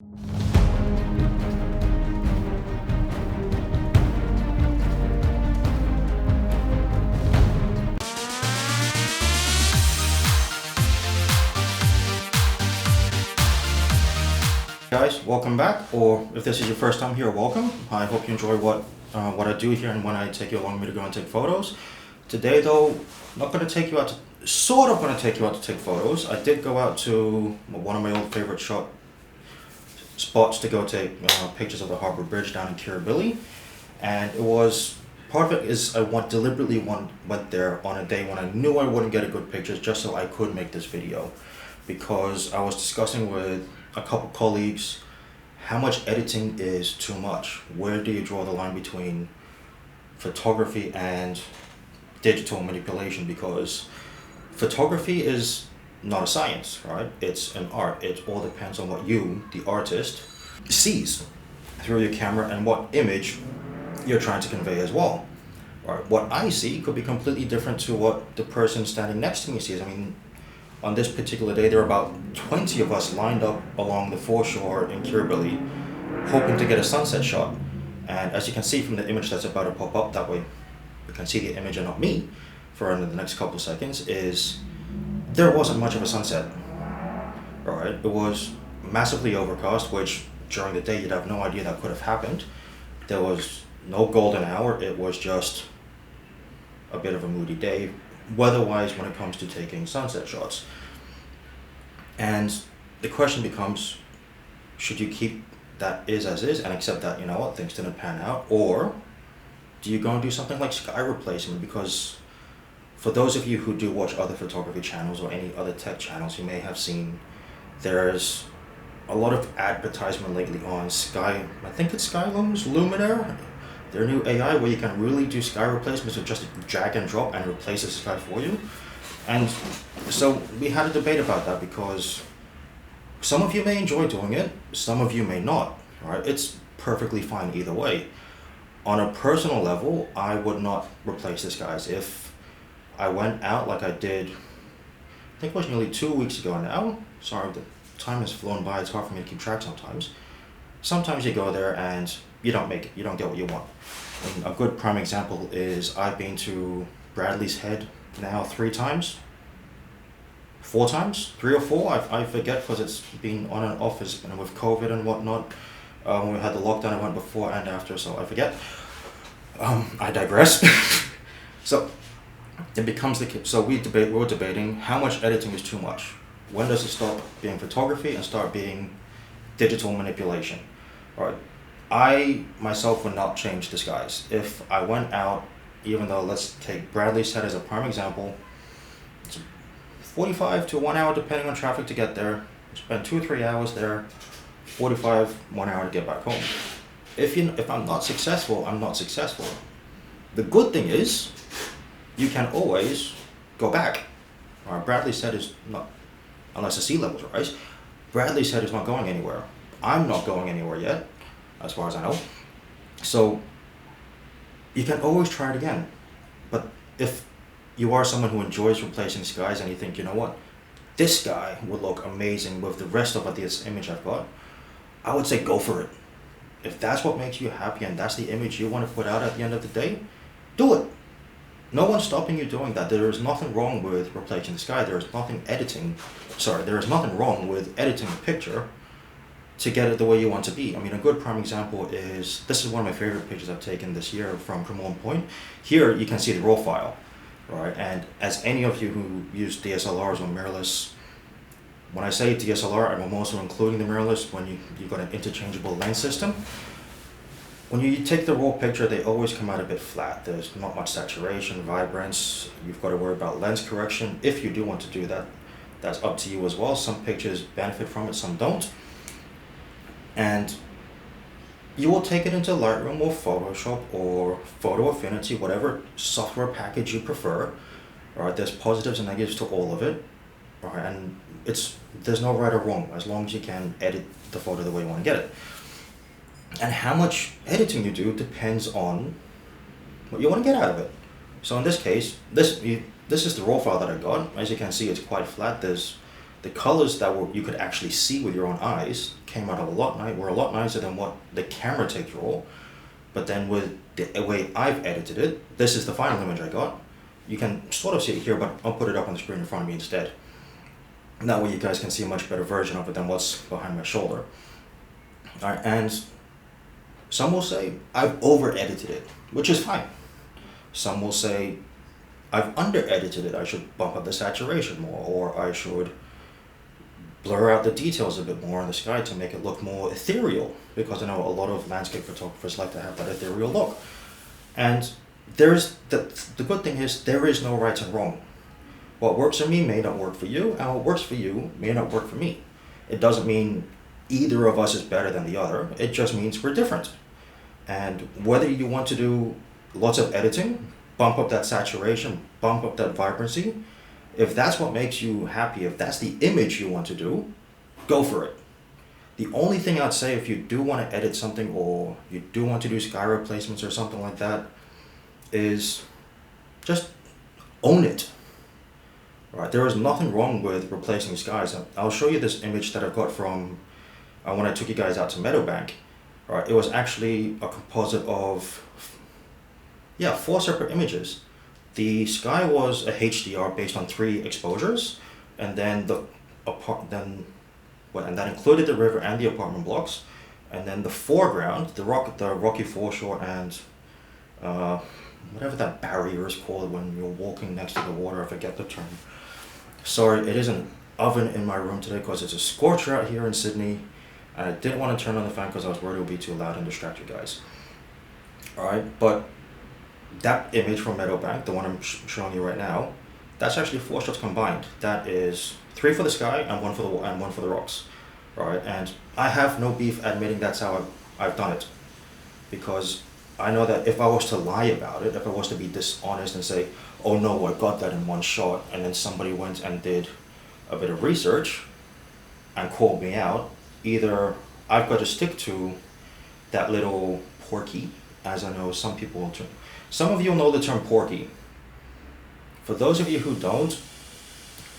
Guys, welcome back, or if this is your first time here, welcome. I hope you enjoy what I do here and when I take you along with me to go and take photos. Today though, I'm not going to take you out to, sort of going to take you out to take photos. I did go out to one of my old favorite spots to go take pictures of the Harbor Bridge down in Kirribilli, and it was, part of it is I deliberately went there on a day when I knew I wouldn't get a good pictures just so I could make this video, because I was discussing with a couple colleagues how much editing is too much. Where do you draw the line between photography and digital manipulation? Because photography is not a science, right? It's an art. It all depends on what you, the artist, sees through your camera and what image you're trying to convey as well. Right? What I see could be completely different to what the person standing next to me sees. I mean, on this particular day, there were about 20 of us lined up along the foreshore in Kirribilli, hoping to get a sunset shot. And as you can see from the image that's about to pop up, that way you can see the image and not me for the next couple of seconds, is there wasn't much of a sunset. Alright, it was massively overcast, which during the day you'd have no idea that could have happened. There was no golden hour, it was just a bit of a moody day, weather-wise, when it comes to taking sunset shots. And the question becomes, should you keep that is as is and accept that, you know what, things didn't pan out, or do you go and do something like sky replacement? Because for those of you who do watch other photography channels or any other tech channels, you may have seen there's a lot of advertisement lately on Sky, I think it's Skylum's Luminaire, their new AI where you can really do sky replacements with just drag and drop and replace the sky for you. And so we had a debate about that, because some of you may enjoy doing it, some of you may not. Right? It's perfectly fine either way. On a personal level, I would not replace the skies. If I went out like I did, I think it was nearly 2 weeks ago now. Sorry, the time has flown by, it's hard for me to keep track sometimes. Sometimes you go there and you don't make it, you don't get what you want. And a good prime example is I've been to Bradley's Head now 3 times, 4 times, 3 or 4, I forget, because it's been on and off and with COVID and whatnot. When we had the lockdown, I went before and after, so I forget. I digress. So it becomes so we're debating how much editing is too much. When does it stop being photography and start being digital manipulation? All right. I myself would not change the skies. If I went out, even though, let's take Bradley's Head as a prime example, it's 45 to 1 hour depending on traffic to get there. Spend 2 or 3 hours there, 45, 1 hour to get back home. If I'm not successful, I'm not successful. The good thing is, you can always go back. Bradley's Head is not, unless the sea levels rise, Bradley's Head is not going anywhere. I'm not going anywhere yet, as far as I know. So you can always try it again. But if you are someone who enjoys replacing skies and you think, you know what, this sky would look amazing with the rest of this image I've got, I would say go for it. If that's what makes you happy and that's the image you want to put out at the end of the day, do it. No one's stopping you doing that. There is nothing wrong with replacing the sky. There is nothing wrong with editing a picture to get it the way you want to be. I mean, a good prime example is, this is one of my favorite pictures I've taken this year from Cremorne Point. Here you can see the raw file, right? And as any of you who use DSLRs or mirrorless, when I say DSLR, I'm also including the mirrorless when you've got an interchangeable lens system. When you take the raw picture, they always come out a bit flat. There's not much saturation, vibrance. You've got to worry about lens correction. If you do want to do that, that's up to you as well. Some pictures benefit from it, some don't. And you will take it into Lightroom or Photoshop or Photo Affinity, whatever software package you prefer. Right? There's positives and negatives to all of it. Right? And there's no right or wrong, as long as you can edit the photo the way you want to get it. And how much editing you do depends on what you want to get out of it. So in this case, this is the raw file that I got. As you can see, it's quite flat. There's the colors that you could actually see with your own eyes came out were a lot nicer than what the camera takes raw. But then with the way I've edited it, this is the final image I got. You can sort of see it here, but I'll put it up on the screen in front of me instead. That way you guys can see a much better version of it than what's behind my shoulder. All right, and some will say I've over-edited it, which is fine. Some will say I've under-edited it. I should bump up the saturation more, or I should blur out the details a bit more in the sky to make it look more ethereal, because I know a lot of landscape photographers like to have that ethereal look. And there's the good thing is there is no right and wrong. What works for me may not work for you, and what works for you may not work for me. It doesn't mean either of us is better than the other. It just means we're different. And whether you want to do lots of editing, bump up that saturation, bump up that vibrancy, if that's what makes you happy, if that's the image you want to do, go for it. The only thing I'd say if you do want to edit something, or you do want to do sky replacements or something like that, is just own it. Right? There is nothing wrong with replacing skies. I'll show you this image that I've got from when I took you guys out to Meadowbank. Right? It was actually a composite of 4 separate images. The sky was a HDR based on 3 exposures, and then and that included the river and the apartment blocks, and then the foreground, the rocky foreshore, and whatever that barrier is called when you're walking next to the water. I forget the term. Sorry, it is an oven in my room today because it's a scorcher out here in Sydney, and I didn't want to turn on the fan because I was worried it would be too loud and distract you guys. Alright, but that image from Meadowbank, the one I'm showing you right now, that's actually 4 shots combined. That is 3 for the sky and 1 for the rocks. Right, and I have no beef admitting that's how I've done it, because I know that if I was to lie about it, if I was to be dishonest and say, oh no, I got that in 1 shot, and then somebody went and did a bit of research and called me out, either I've got to stick to that little porky, as I know some people will term. Some of you know the term porky. For those of you who don't,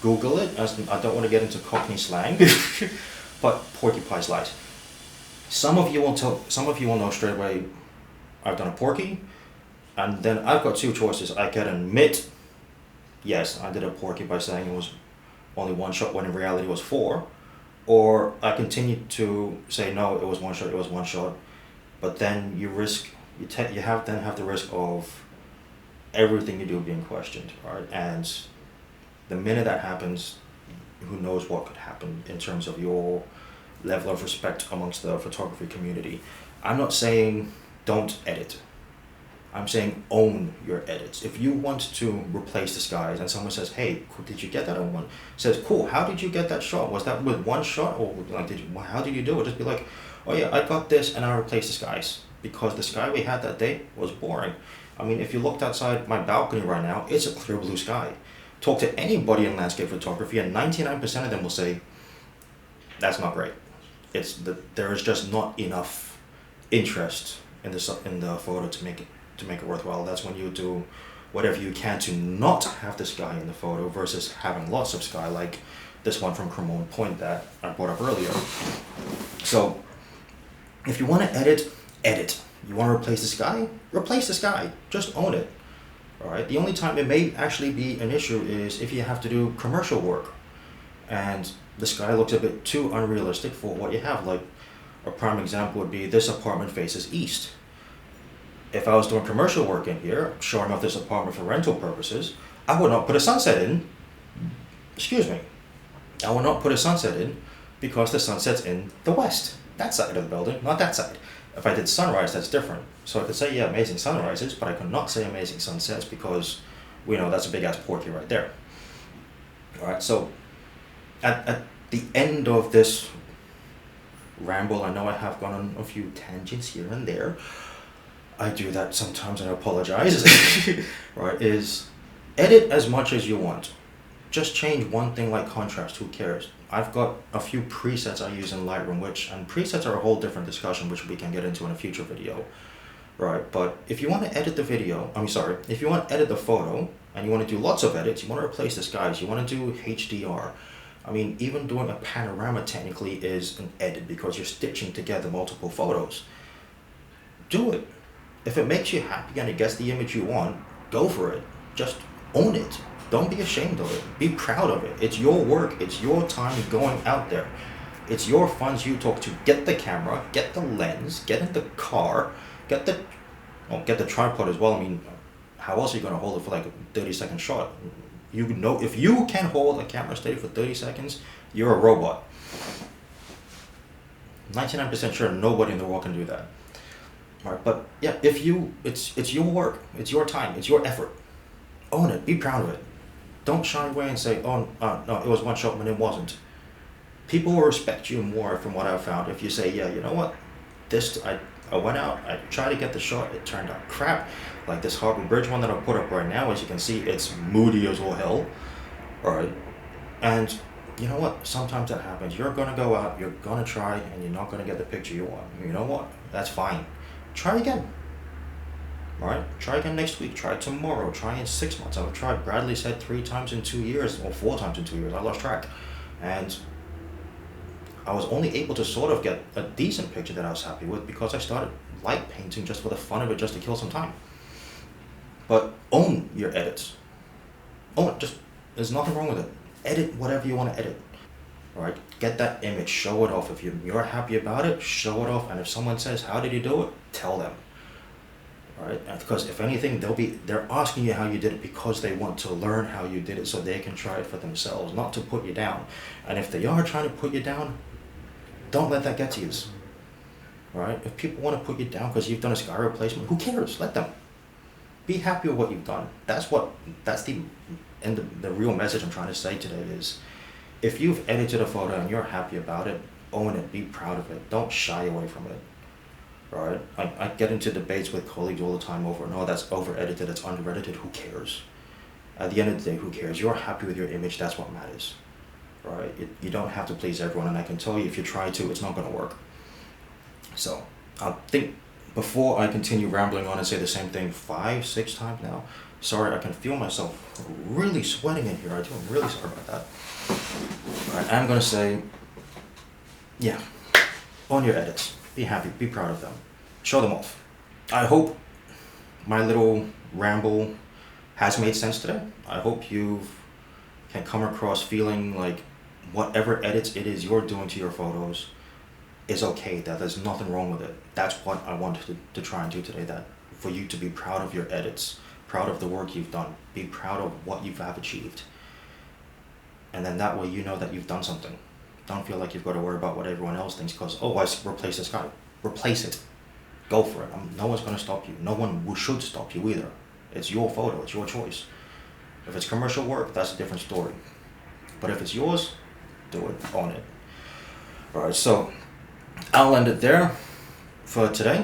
Google it, as I don't want to get into Cockney slang, but porcupine light. Some of you will know straight away I've done a porky, and then I've got 2 choices. I can admit, yes, I did a porky by saying it was only 1 shot when in reality it was 4, or I continue to say no, it was 1 shot, but then you have the risk of everything you do being questioned, right? And the minute that happens, who knows what could happen in terms of your level of respect amongst the photography community. I'm not saying don't edit. I'm saying own your edits. If you want to replace the skies and someone says, hey, did you get that on one? Says, cool, how did you get that shot? Was that with 1 shot, or like how did you do it? Just be like, oh yeah, I got this and I replaced the skies because the sky we had that day was boring. I mean, if you looked outside my balcony right now, it's a clear blue sky. Talk to anybody in landscape photography and 99% of them will say, that's not great. There is just not enough interest in the photo to make it worthwhile. That's when you do whatever you can to not have the sky in the photo versus having lots of sky, like this one from Cremorne Point that I brought up earlier. So if you want to edit. You want to replace the sky? Replace the sky. Just own it. Alright. The only time it may actually be an issue is if you have to do commercial work and the sky looks a bit too unrealistic for what you have. Like a prime example would be this apartment faces east. If I was doing commercial work in here, showing off this apartment for rental purposes, I would not put a sunset in. I will not put a sunset in because the sunset's in the west. That side of the building, not that side. If I did sunrise, that's different. So I could say, yeah, amazing sunrises, but I could not say amazing sunsets because we know that's a big ass porky right there. Alright, so at the end of this ramble, I know I have gone on a few tangents here and there. I do that sometimes and I apologize. Right, is edit as much as you want. Just change one thing like contrast, who cares? I've got a few presets I use in Lightroom, and presets are a whole different discussion, which we can get into in a future video. Right, but if you want to edit the if you want to edit the photo, and you want to do lots of edits, you want to replace the skies, you want to do HDR, I mean, even doing a panorama technically is an edit because you're stitching together multiple photos. Do it. If it makes you happy and it gets the image you want, go for it. Just own it. Don't be ashamed of it. Be proud of it. It's your work. It's your time going out there. It's your funds you took to get the camera, get the lens, get in the car, get the tripod as well. I mean, how else are you gonna hold it for like a 30-second shot? You know, if you can hold a camera steady for 30 seconds, you're a robot. 99% sure nobody in the world can do that. All right, but yeah, it's your work, it's your time, it's your effort. Own it. Be proud of it. Don't shy away and say, "Oh, no, it was one shot," when it wasn't. People will respect you more, from what I've found, if you say, "Yeah, you know what? I went out, I tried to get the shot, it turned out crap." Like this Harbor Bridge one that I'll put up right now, as you can see, it's moody as all hell. All right, and you know what? Sometimes that happens. You're gonna go out, you're gonna try, and you're not gonna get the picture you want. You know what? That's fine. Try again. All right, try again next week. Try tomorrow. Try in 6 months. I've tried. Bradley said 3 times in 2 years, or 4 times in 2 years. I lost track, and I was only able to sort of get a decent picture that I was happy with because I started light painting just for the fun of it, just to kill some time. But own your edits. Own it. Just, there's nothing wrong with it. Edit whatever you want to edit. All right, get that image, show it off. If you're happy about it, show it off. And if someone says, "How did you do it?" tell them. All right, and because if anything, they're asking you how you did it because they want to learn how you did it so they can try it for themselves, not to put you down. And if they are trying to put you down, don't let that get to you. All right, if people want to put you down because you've done a sky replacement, who cares? Let them. Be happy with what you've done. That's the real message I'm trying to say today is, if you've edited a photo and you're happy about it, own it, be proud of it. Don't shy away from it. All right, I get into debates with colleagues all the time over, "No, that's over edited, it's under edited." Who cares? At the end of the day, who cares? You're happy with your image, that's what matters. All right, you don't have to please everyone, and I can tell you, if you try to, it's not going to work. So I think, before I continue rambling on and say the same thing 5, 6 times now, sorry, I can feel myself really sweating in here. I'm really sorry about that. All right, I'm going to say, yeah, own your edits. Be happy, be proud of them. Show them off. I hope my little ramble has made sense today. I hope you can come across feeling like whatever edits it is you're doing to your photos is okay, that there's nothing wrong with it. That's what I wanted to try and do today, that for you to be proud of your edits, proud of the work you've done, be proud of what you have achieved. And then that way you know that you've done something. Don't feel like you've got to worry about what everyone else thinks because, "Oh, I replaced this guy." Replace it. Go for it. No one's going to stop you. No one should stop you either. It's your photo. It's your choice. If it's commercial work, that's a different story. But if it's yours, do it. Own it. All right, so I'll end it there for today.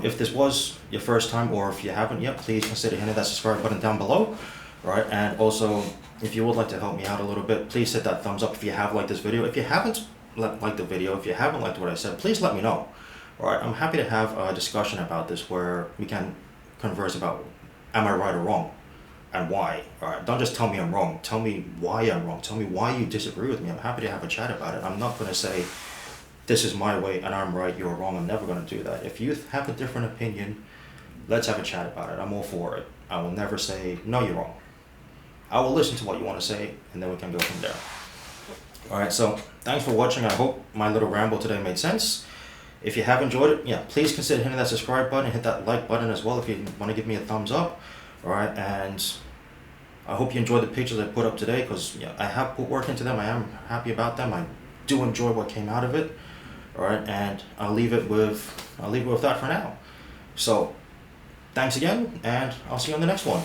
If this was your first time, or if you haven't yet, please consider hitting that subscribe button down below. All right, and also, if you would like to help me out a little bit, please hit that thumbs up if you have liked this video. If you haven't liked the video, if you haven't liked what I said, please let me know. All right, I'm happy to have a discussion about this where we can converse about, am I right or wrong, and why. All right, don't just tell me I'm wrong. Tell me why I'm wrong. Tell me why you disagree with me. I'm happy to have a chat about it. I'm not going to say, "This is my way and I'm right, you're wrong." I'm never going to do that. If you have a different opinion, let's have a chat about it. I'm all for it. I will never say, "No, you're wrong." I will listen to what you want to say, and then we can go from there. All right, so thanks for watching. I hope my little ramble today made sense. If you have enjoyed it, yeah, please consider hitting that subscribe button, hit that like button as well if you want to give me a thumbs up. All right, and I hope you enjoyed the pictures I put up today, because yeah, I have put work into them. I am happy about them. I do enjoy what came out of it. All right, and I'll leave it with that for now. So thanks again, and I'll see you on the next one.